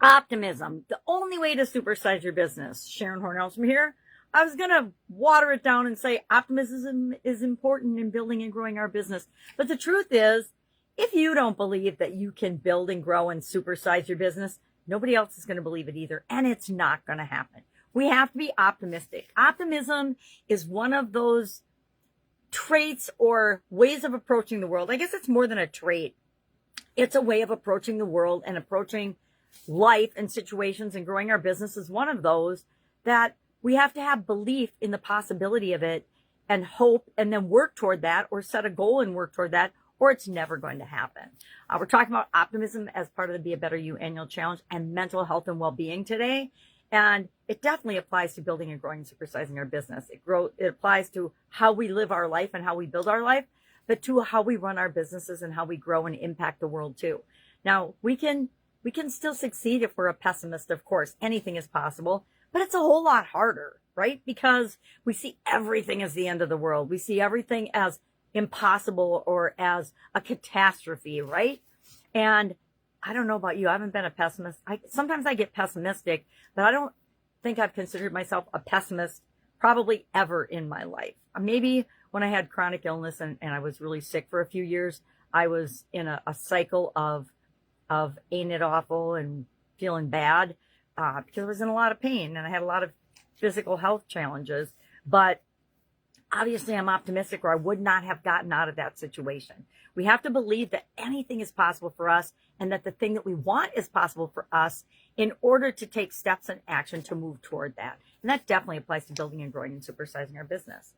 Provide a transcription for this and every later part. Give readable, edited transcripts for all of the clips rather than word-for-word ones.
Optimism, the only way to supersize your business. Sharon Horne-Ellstrom here. I was going to water it down and say optimism is important in building and growing our business. But the truth is, if you don't believe that you can build and grow and supersize your business, nobody else is going to believe it either. And it's not going to happen. We have to be optimistic. Optimism is one of those traits or ways of approaching the world. I guess it's more than a trait. It's a way of approaching the world and approaching life and situations, and growing our business is one of those that we have to have belief in the possibility of it and hope, and then work toward that, or set a goal and work toward that, or it's never going to happen. We're talking about optimism as part of the Be a Better You annual challenge and mental health and well-being today. And it definitely applies to building and growing and supersizing our business. It applies to how we live our life and how we build our life, but to how we run our businesses and how we grow and impact the world too. Now, we can still succeed if we're a pessimist, of course. Anything is possible, but it's a whole lot harder, right? Because we see everything as the end of the world. We see everything as impossible or as a catastrophe, right? And I don't know about you. I haven't been a pessimist. Sometimes I get pessimistic, but I don't think I've considered myself a pessimist probably ever in my life. Maybe when I had chronic illness and I was really sick for a few years, I was in a cycle of ain't it awful and feeling bad because I was in a lot of pain and I had a lot of physical health challenges. But obviously I'm optimistic, or I would not have gotten out of that situation. We have to believe that anything is possible for us, and that the thing that we want is possible for us, in order to take steps and action to move toward that. And that definitely applies to building and growing and supersizing our business.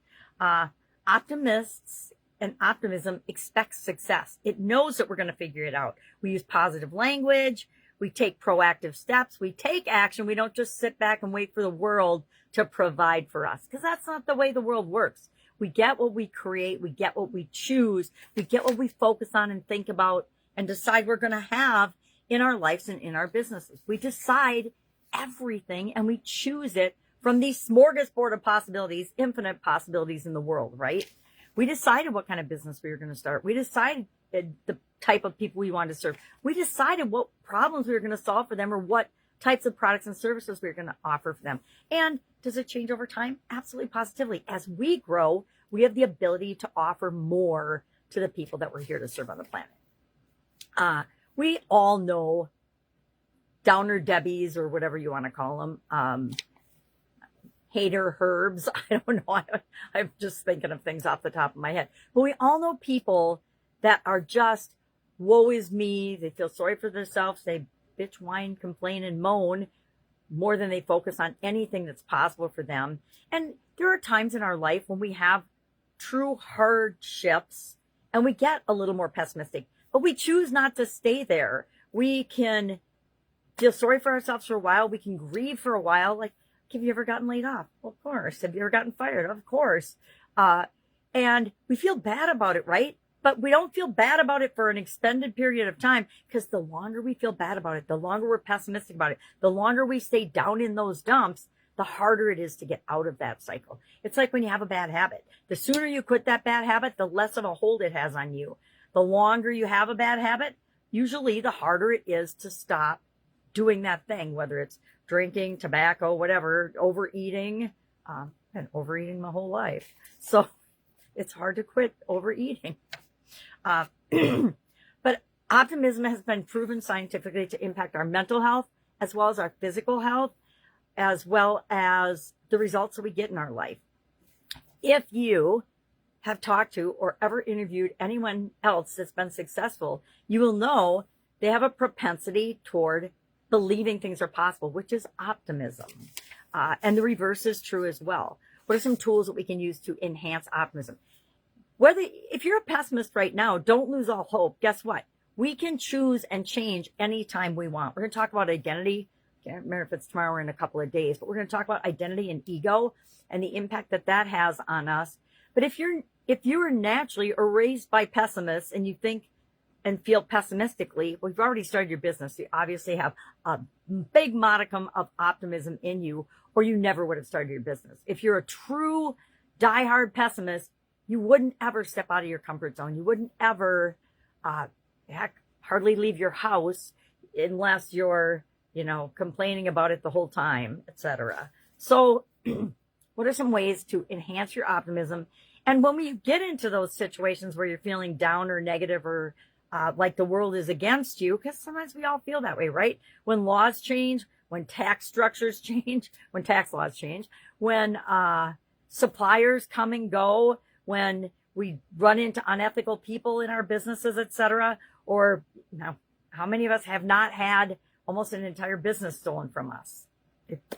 Optimists and optimism expects success. It knows that we're going to figure it out. We use positive language. We take proactive steps. We take action. We don't just sit back and wait for the world to provide for us, because that's not the way the world works. We get what we create. We get what we choose. We get what we focus on and think about and decide we're going to have in our lives and in our businesses. We decide everything and we choose it from these smorgasbord of possibilities, infinite possibilities in the world, right? We decided what kind of business we were going to start. We decided the type of people we wanted to serve. We decided what problems we were going to solve for them, or what types of products and services we were going to offer for them. And does it change over time? Absolutely, positively. As we grow, we have the ability to offer more to the people that we're here to serve on the planet. We all know Downer Debbies, or whatever you want to call them, hater herbs. I don't know. I'm just thinking of things off the top of my head. But we all know people that are just, woe is me. They feel sorry for themselves. They bitch, whine, complain, and moan more than they focus on anything that's possible for them. And there are times in our life when we have true hardships and we get a little more pessimistic, but we choose not to stay there. We can feel sorry for ourselves for a while. We can grieve for a while. Like, have you ever gotten laid off? Well, of course. Have you ever gotten fired? Of course. And we feel bad about it, right? But we don't feel bad about it for an extended period of time, because the longer we feel bad about it, the longer we're pessimistic about it, the longer we stay down in those dumps, the harder it is to get out of that cycle. It's like when you have a bad habit. The sooner you quit that bad habit, the less of a hold it has on you. The longer you have a bad habit, usually the harder it is to stop doing that thing, whether it's drinking, tobacco, whatever, overeating. Been overeating my whole life. So it's hard to quit overeating. But optimism has been proven scientifically to impact our mental health, as well as our physical health, as well as the results that we get in our life. If you have talked to or ever interviewed anyone else that's been successful, you will know they have a propensity toward believing things are possible, which is optimism. And the reverse is true as well. What are some tools that we can use to enhance optimism? If you're a pessimist right now, don't lose all hope. Guess what? We can choose and change anytime we want. We're going to talk about identity. Can't remember if it's tomorrow or in a couple of days, but we're going to talk about identity and ego and the impact that that has on us. But if you're naturally or raised by pessimists and you think and feel pessimistically, well, you've already started your business. You obviously have a big modicum of optimism in you, or you never would have started your business. If you're a true diehard pessimist, you wouldn't ever step out of your comfort zone. You wouldn't ever, hardly leave your house unless you're, complaining about it the whole time, etc. So what are some ways to enhance your optimism? And when we get into those situations where you're feeling down or negative or like the world is against you, because sometimes we all feel that way, right? When laws change, when tax structures change, when tax laws change, when suppliers come and go, when we run into unethical people in our businesses, etc. Or now, how many of us have not had almost an entire business stolen from us?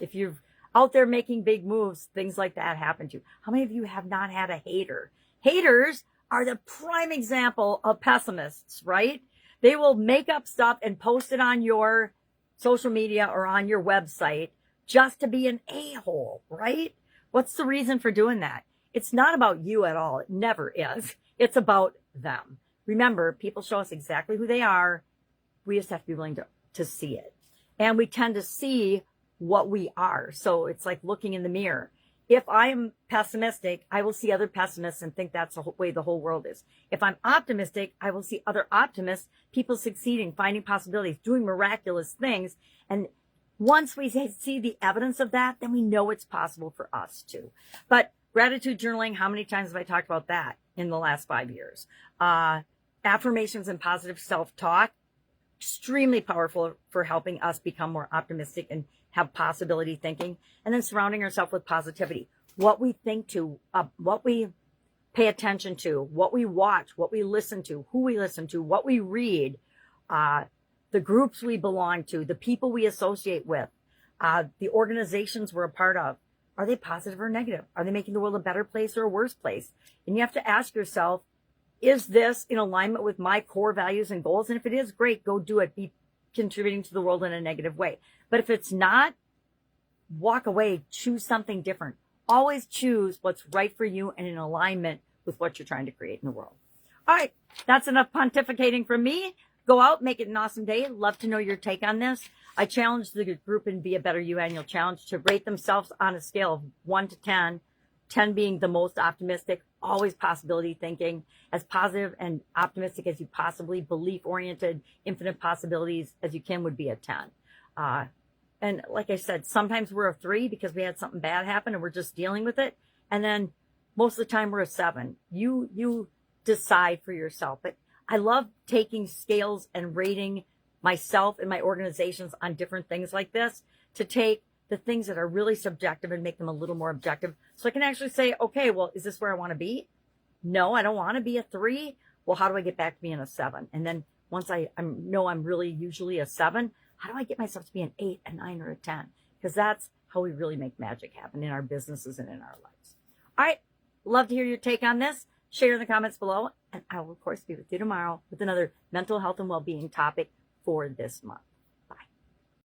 If you're out there making big moves, things like that happen to you. How many of you have not had a hater? Haters are the prime example of pessimists, right? They will make up stuff and post it on your social media or on your website just to be an a-hole, right? What's the reason for doing that? It's not about you at all. It never is. It's about them. Remember, people show us exactly who they are. We just have to be willing to see it. And we tend to see what we are. So it's like looking in the mirror. If I am pessimistic, I will see other pessimists and think that's the way the whole world is. If I'm optimistic, I will see other optimists, people succeeding, finding possibilities, doing miraculous things. And once we see the evidence of that, then we know it's possible for us too. But gratitude journaling, how many times have I talked about that in the last 5 years? Affirmations and positive self-talk, extremely powerful for helping us become more optimistic and have possibility thinking. And then surrounding ourselves with positivity. What we think to, what we pay attention to, what we watch, what we listen to, who we listen to, what we read, the groups we belong to, the people we associate with, the organizations we're a part of. Are they positive or negative? Are they making the world a better place or a worse place? And you have to ask yourself, is this in alignment with my core values and goals? And if it is, great, go do it. Be contributing to the world in a negative way. But if it's not, walk away, choose something different. Always choose what's right for you and in alignment with what you're trying to create in the world. All right, that's enough pontificating from me. Go out, make it an awesome day. Love to know your take on this. I challenge the group in Be a Better You annual challenge to rate themselves on a scale of 1 to 10, 10 being the most optimistic, always possibility thinking, as positive and optimistic as you possibly, belief-oriented, infinite possibilities as you can would be a 10. And like I said, sometimes we're a 3 because we had something bad happen and we're just dealing with it. And then most of the time we're a 7. You decide for yourself. But I love taking scales and rating myself and my organizations on different things like this to take the things that are really subjective and make them a little more objective. So I can actually say, okay, well, is this where I want to be? No, I don't want to be a 3. Well, how do I get back to being a 7? And then once I know I'm really usually a 7, how do I get myself to be an 8, a 9, or a 10? Because that's how we really make magic happen in our businesses and in our lives. All right. Love to hear your take on this. Share in the comments below. And I will, of course, be with you tomorrow with another mental health and well-being topic for this month.